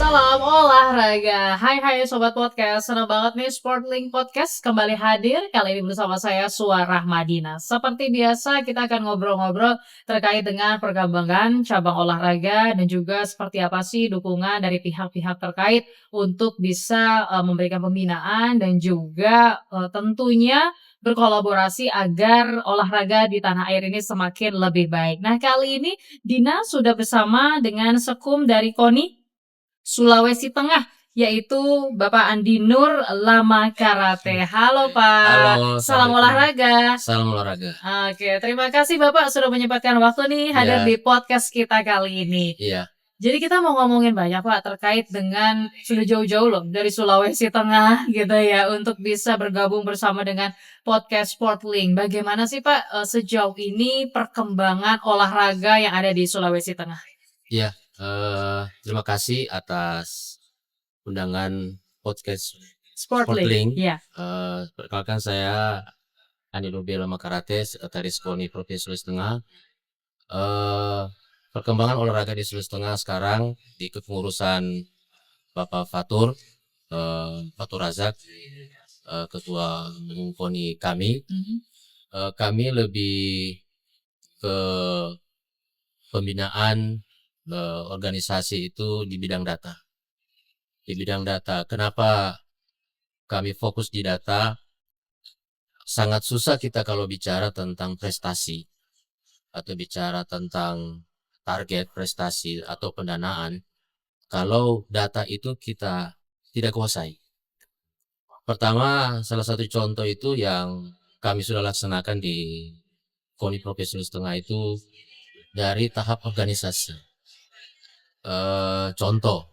Salam olahraga. Hai sobat podcast, senang banget nih Sportlink Podcast kembali hadir kali ini bersama saya Suara Madina. Seperti biasa kita akan ngobrol-ngobrol terkait dengan perkembangan cabang olahraga dan juga seperti apa sih dukungan dari pihak-pihak terkait untuk bisa memberikan pembinaan dan juga tentunya berkolaborasi agar olahraga di tanah air ini semakin lebih baik. Nah kali ini Dina sudah bersama dengan Sekum dari KONI Sulawesi Tengah, yaitu Bapak Andi Nur Lama Karate. Halo Pak, Halo, salam assalamualaikum. olahraga. Salam olahraga. Oke, terima kasih Bapak sudah menyempatkan waktu nih hadir Iya, di podcast kita kali ini. iya, Jadi kita mau ngomongin banyak Pak terkait dengan sudah jauh-jauh loh dari Sulawesi Tengah gitu ya untuk bisa bergabung bersama dengan podcast Sportlink. Bagaimana sih Pak sejauh ini perkembangan olahraga yang ada di Sulawesi Tengah? iya. Terima kasih atas undangan podcast Sportlink, Sportlink. ya. Perkenalkan saya Andi Nur Lama Karate, Sekretaris KONI Provinsi Sulawesi Tengah. Eh, Perkembangan olahraga di Sulawesi Tengah sekarang di kepengurusan Bapak Fatur Razak, Ketua Umum KONI kami. Kami lebih ke pembinaan organisasi itu di bidang data. Di bidang data, kenapa kami fokus di data? Sangat susah kita kalau bicara tentang prestasi atau bicara tentang target prestasi atau pendanaan kalau data itu kita tidak kuasai. Pertama, salah satu contoh itu yang kami sudah laksanakan di KONI Provinsi Sulawesi Tengah itu dari tahap organisasi. Contoh,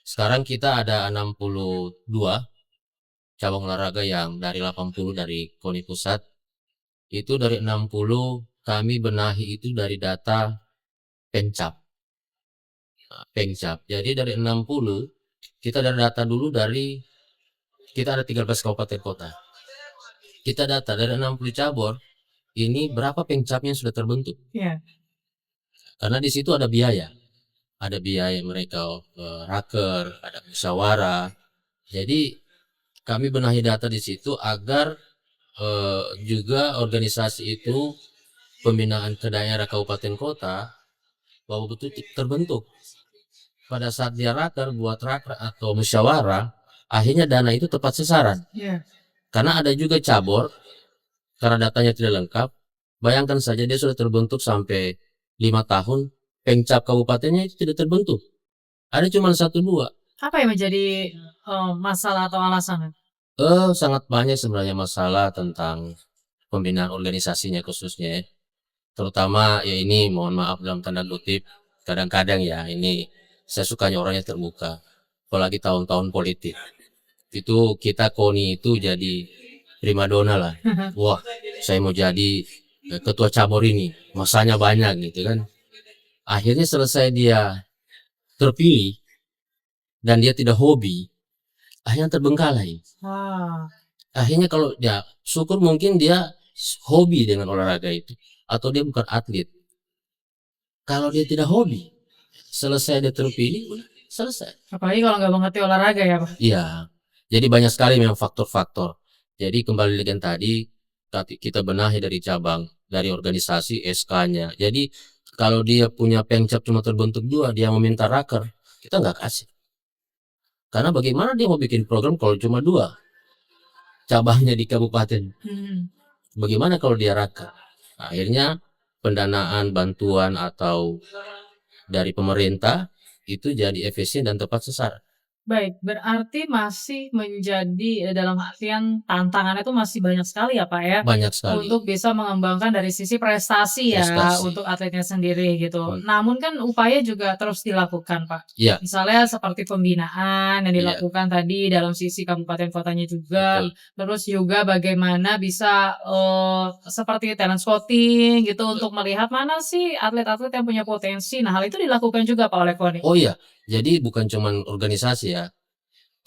sekarang kita ada 62 cabang olahraga yang dari 80 dari KONI Pusat. Itu dari 60 kami benahi itu dari data Pencap. Jadi dari 60 kita ada data dulu kita ada 13 kabupaten kota. Kita data dari 60 cabur ini berapa Pencapnya yang sudah terbentuk. Iya. Karena di situ ada biaya. Ada biaya mereka raker, ada musyawarah. Jadi kami benahi data di situ agar juga organisasi itu pembinaan ke daerah kabupaten kota bahwa betul terbentuk. Pada saat dia buat raker atau musyawarah, akhirnya dana itu tepat sasaran. Yeah. Karena ada juga cabur, karena datanya tidak lengkap, bayangkan saja dia sudah terbentuk sampai 5 tahun, Pencap kabupatennya itu tidak terbentuk. Ada cuma 1-2. Apa yang menjadi masalah atau alasan? Sangat banyak sebenarnya masalah tentang pembinaan organisasinya khususnya ya. Terutama ya ini mohon maaf dalam tanda kutip kadang-kadang ya ini saya sukanya orangnya terbuka apalagi tahun-tahun politik itu kita KONI itu jadi primadona lah. Wah, saya mau jadi ketua cabur ini masanya banyak gitu kan. Akhirnya selesai dia terpilih dan dia tidak hobi, akhirnya terbengkalai. Akhirnya kalau ya syukur mungkin dia hobi dengan olahraga itu atau dia bukan atlet. Kalau dia tidak hobi, selesai dia terpilih, selesai. Apalagi kalau nggak mengerti olahraga ya Pak? Iya, jadi banyak sekali memang faktor-faktor. Jadi kembali dengan tadi, kita benahi dari cabang, dari organisasi SK-nya. Jadi kalau dia punya Pencap cuma terbentuk 2, dia meminta raker, kita nggak kasih. Karena bagaimana dia mau bikin program kalau cuma 2 cabangnya di kabupaten? Bagaimana kalau dia raker? Akhirnya pendanaan, bantuan atau dari pemerintah itu jadi efisien dan tepat sasaran. Baik, berarti masih menjadi dalam artian tantangannya itu masih banyak sekali ya Pak ya? Banyak sekali. Untuk bisa mengembangkan dari sisi prestasi ya untuk atletnya sendiri gitu. Namun kan upaya juga terus dilakukan Pak. Iya. Misalnya seperti pembinaan yang dilakukan tadi dalam sisi kabupaten kotanya juga. Terus juga bagaimana bisa seperti talent scouting gitu untuk melihat mana sih atlet-atlet yang punya potensi. Nah hal itu dilakukan juga Pak oleh KONI. Oh iya, jadi bukan cuman organisasi ya,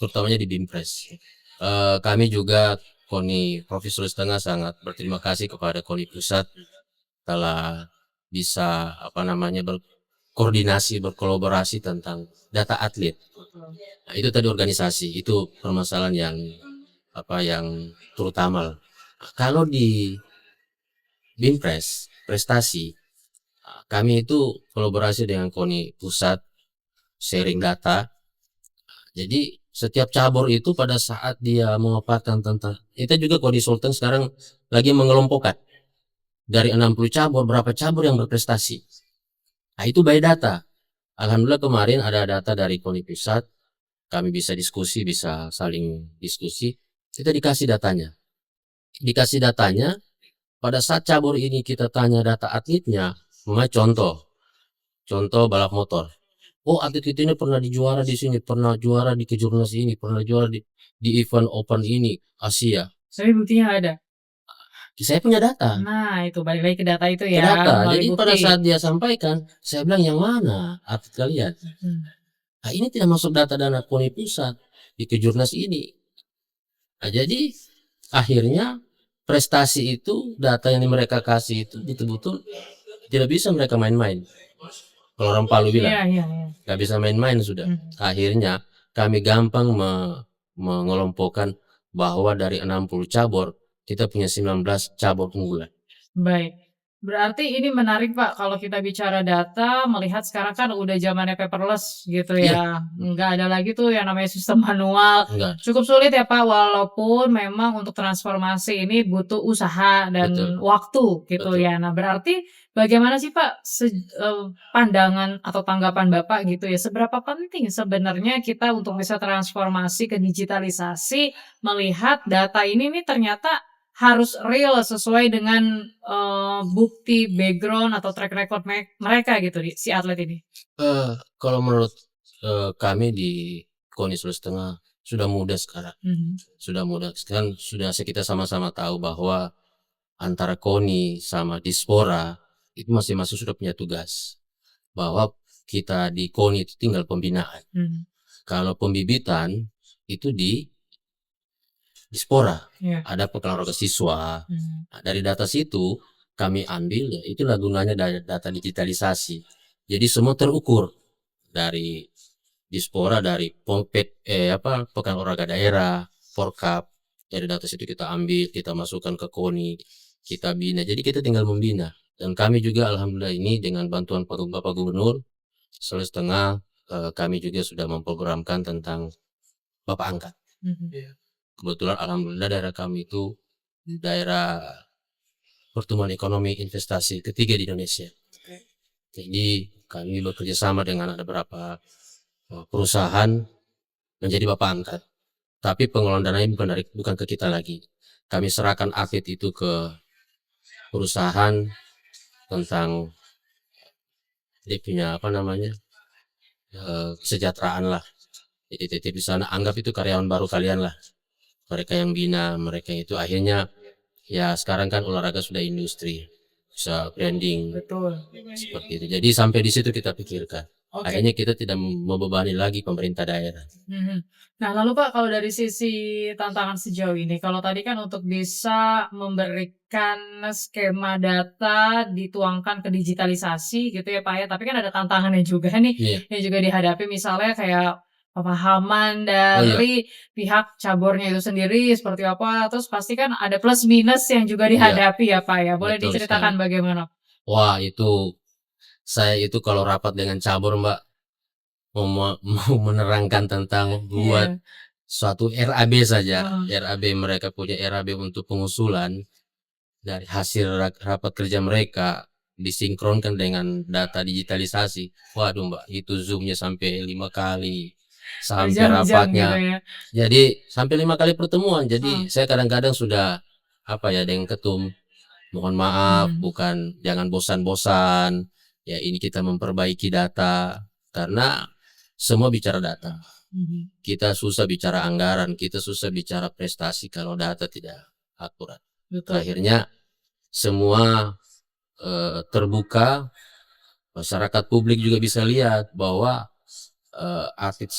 terutamanya di Bimpres. Kami juga KONI Provinsi Sulawesi Tengah sangat berterima kasih kepada KONI Pusat telah bisa koordinasi, berkolaborasi tentang data atlet. Nah, itu tadi organisasi, itu permasalahan yang terutama lah. Kalau di Binpres, prestasi, kami itu kolaborasi dengan KONI Pusat, sharing data. Jadi setiap cabur itu pada saat dia memaparkan tentang, kita juga KONI Sultan sekarang lagi mengelompokkan dari 60 cabur, berapa cabur yang berprestasi. Nah, itu by data. Alhamdulillah kemarin ada data dari KONI Pusat, kami bisa diskusi, bisa saling diskusi, kita dikasih datanya. Dikasih datanya, pada saat cabur ini kita tanya data atletnya, contoh balap motor. Oh, atlet kita ini pernah dijuara di sini, pernah juara di kejurnas ini, pernah juara di event open ini, Asia. Tapi buktinya nggak ada. Saya punya data, Nah, itu balik lagi ke data itu ke ya, data. melalui Jadi bukti. pada saat dia sampaikan, saya bilang yang mana atlet kalian? Nah, ini tidak masuk data dana KONI Pusat di kejurnas ini. Nah, jadi akhirnya prestasi itu, data yang mereka kasih itu betul-betul tidak bisa mereka main-main. Kalau orang Palu bilang, Iya. nggak bisa main-main sudah. Akhirnya kami gampang mengelompokkan bahwa dari 60 cabur, kita punya 19 cabur unggulan. Baik. Berarti ini menarik Pak, kalau kita bicara data, melihat sekarang kan udah zamannya paperless gitu Iya. ya. Nggak ada lagi tuh yang namanya sistem manual. Enggak, Cukup sulit ya Pak, walaupun memang untuk transformasi ini butuh usaha dan betul, waktu gitu betul. ya. Nah, berarti bagaimana sih Pak pandangan atau tanggapan Bapak gitu ya, seberapa penting sebenarnya kita untuk bisa transformasi ke digitalisasi, melihat data ini nih ternyata harus real sesuai dengan, bukti background atau track record mereka gitu si atlet ini? Kalau menurut kami di KONI Sulawesi Tengah sudah mudah sekarang. Sudah mudah. Sekarang sudah kita sama-sama tahu bahwa antara KONI sama Dispora itu masing-masing sudah punya tugas. Bahwa kita di KONI itu tinggal pembinaan. Kalau pembibitan itu di Dispora. Iya. Ada pengelola siswa. Nah, dari data situ kami ambil, ya itulah gunanya data digitalisasi. Jadi semua terukur dari Dispora, dari Pekan Olahraga Daerah, Porkap. Dari data situ kita ambil, kita masukkan ke KONI, kita bina. Jadi kita tinggal membina. Dan kami juga alhamdulillah ini dengan bantuan Bapak Gubernur Sulawesi Tengah, kami juga sudah memprogramkan tentang Bapak Angkat. Kebetulan alhamdulillah daerah kami itu daerah pertumbuhan ekonomi investasi ketiga di Indonesia. Jadi kami bekerja sama dengan ada beberapa perusahaan menjadi Bapak Angkat. Tapi pengelolaan dananya bukan ke kita lagi. Kami serahkan atlet itu ke perusahaan tentang dia punya kesejahteraan lah. Jadi titip di sana, anggap itu karyawan baru kalian lah. Mereka yang bina, mereka itu akhirnya ya sekarang kan olahraga sudah industri, bisa branding. Betul. Seperti itu. Jadi sampai di situ kita pikirkan. Akhirnya kita tidak membebani lagi pemerintah daerah. Nah, lalu Pak, kalau dari sisi tantangan sejauh ini, kalau tadi kan untuk bisa memberikan skema data dituangkan ke digitalisasi gitu ya Pak ya, tapi kan ada tantangannya juga nih Iya. yang juga dihadapi misalnya kayak pemahaman Oh iya. dari pihak caburnya itu sendiri seperti apa, terus pasti kan ada plus minus yang juga dihadapi ya Pak ya. Boleh Betul diceritakan sekali. bagaimana? Wah, saya itu kalau rapat dengan cabur Mbak, mau menerangkan tentang buat Iya. suatu RAB saja. RAB mereka punya RAB untuk pengusulan dari hasil rapat kerja mereka disinkronkan dengan data digitalisasi. Waduh Mbak, itu zoomnya sampai 5 kali sampai Berjam-jam gitu rapatnya. ya. Jadi sampai 5 kali pertemuan. Jadi saya kadang-kadang sudah dengan ketum, mohon maaf, jangan bosan-bosan. Ya ini kita memperbaiki data karena semua bicara data. Kita susah bicara anggaran, kita susah bicara prestasi kalau data tidak akurat. Betul. Akhirnya semua terbuka, masyarakat publik juga bisa lihat bahwa atlet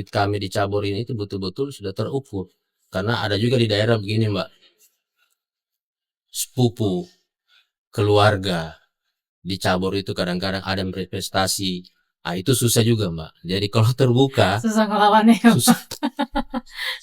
kami di cabur ini itu betul-betul sudah terukur. Karena ada juga di daerah begini Mbak, sepupu, keluarga, di cabur itu kadang-kadang ada yang berprestasi. Itu susah juga, Mbak. Jadi kalau terbuka, Susah ngelawannya ya, Pak. susah.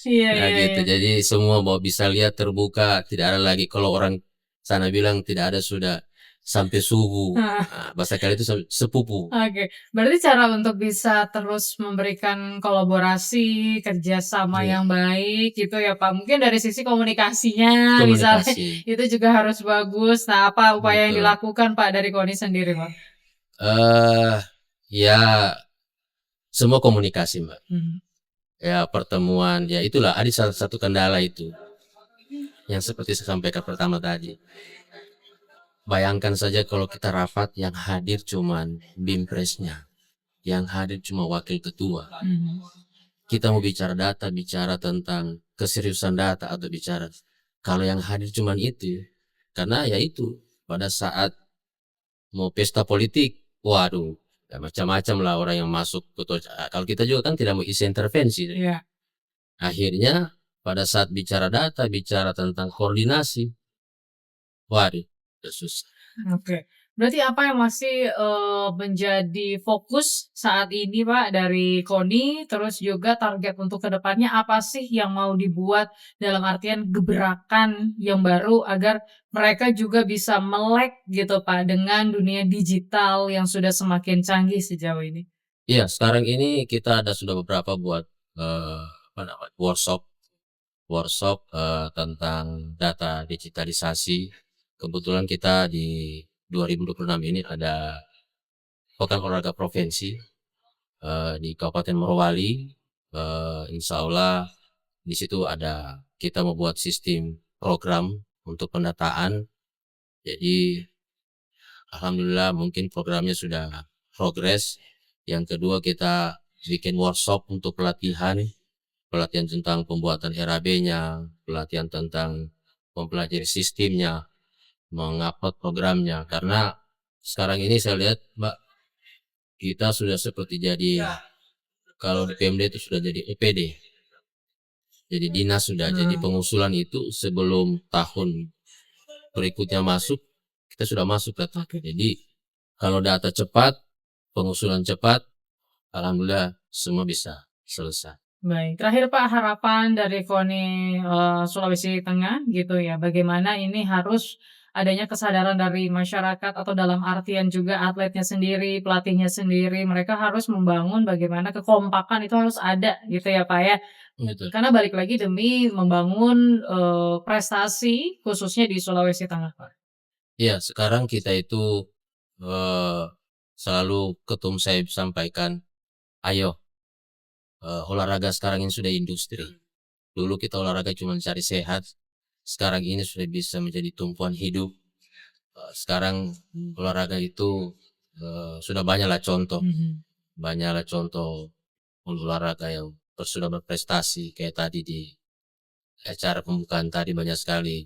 Iya, Nah iya, gitu. iya. Jadi semua mau bisa lihat terbuka, tidak ada lagi kalau orang sana bilang tidak ada sudah sampai subuh. Heeh. Bahasa kali itu sepupu. Oke, berarti cara untuk bisa terus memberikan kolaborasi, kerjasama Iya, yang baik gitu ya Pak, mungkin dari sisi komunikasinya misalnya komunikasi. itu juga harus bagus. Nah, apa upaya yang Betul. dilakukan Pak dari KONI sendiri Pak? eh ya semua komunikasi, Mbak. Mhm. Ya pertemuan, ya itulah ada salah satu kendala itu yang seperti saya sampaikan pertama tadi. Bayangkan saja kalau kita rapat yang hadir cuman bimpresnya, yang hadir cuma wakil ketua. Mhm. Kita mau bicara data, bicara tentang keseriusan data atau bicara kalau yang hadir cuman itu, karena ya itu pada saat mau pesta politik, waduh, ya macam-macam lah orang yang masuk ketua. Kalau kita juga kan tidak mau isi intervensi. Iya. Akhirnya pada saat bicara data, bicara tentang koordinasi, waduh, udah susah. Oke. Berarti apa yang masih, menjadi fokus saat ini Pak dari KONI, terus juga target untuk ke depannya apa sih yang mau dibuat dalam artian gebrakan yang baru agar mereka juga bisa melek gitu Pak dengan dunia digital yang sudah semakin canggih sejauh ini? Iya, sekarang ini kita ada sudah beberapa buat apa namanya workshop workshop tentang data digitalisasi. Kebetulan kita di 2026 ini ada Pekan Olahraga Provinsi di Kabupaten Morowali. Insya Allah di situ ada kita membuat sistem program untuk pendataan. Jadi alhamdulillah mungkin programnya sudah progres. Yang kedua kita bikin workshop untuk pelatihan tentang pembuatan RAB-nya, pelatihan tentang mempelajari sistemnya, mengupload programnya. Karena sekarang ini saya lihat, Mbak, kita sudah seperti jadi kalau di PMD itu sudah jadi EPD. Jadi dinas sudah jadi pengusulan itu sebelum tahun berikutnya masuk, kita sudah masuk data. Jadi kalau data cepat, pengusulan cepat, alhamdulillah semua bisa selesai. Baik, terakhir Pak, harapan dari KONI, Sulawesi Tengah gitu ya, bagaimana ini harus adanya kesadaran dari masyarakat atau dalam artian juga atletnya sendiri, pelatihnya sendiri, mereka harus membangun bagaimana kekompakan itu harus ada gitu ya Pak ya. Betul. Karena balik lagi demi membangun, prestasi khususnya di Sulawesi Tengah Pak. Iya, sekarang kita itu selalu ketum saya sampaikan, ayo olahraga sekarang ini sudah industri. Dulu kita olahraga cuma cari sehat, sekarang ini sudah bisa menjadi tumpuan hidup. Sekarang olahraga itu sudah banyaklah contoh, banyaklah contoh olahraga yang sudah berprestasi kayak tadi di acara pembukaan tadi banyak sekali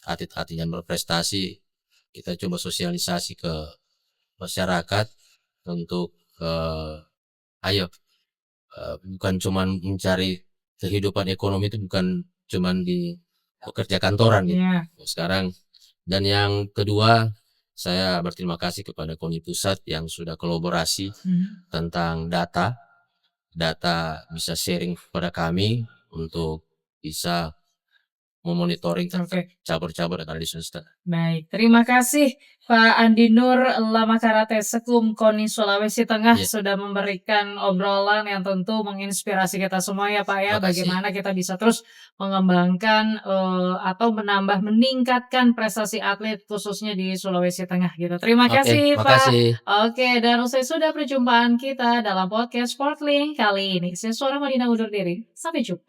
atlet-atlet yang berprestasi. Kita coba sosialisasi ke masyarakat untuk ayo bukan cuman mencari kehidupan ekonomi itu bukan cuman di pekerja kantoran gitu. Iya. Sekarang dan yang kedua saya berterima kasih kepada KONI Pusat yang sudah kolaborasi tentang data bisa sharing kepada kami untuk bisa memonitoring cabur-cabur yang ada di Sulawesi Tengah. Baik, terima kasih Pak Andi Nur Lama Karate Sekum KONI Sulawesi Tengah sudah memberikan obrolan yang tentu menginspirasi kita semua ya Pak ya, bagaimana kita bisa terus mengembangkan atau meningkatkan prestasi atlet khususnya di Sulawesi Tengah gitu. Terima kasih Pak. Makasih. Oke, dan usai sudah perjumpaan kita dalam podcast Sportlink kali ini. Saya Suara Madinah undur diri. Sampai jumpa.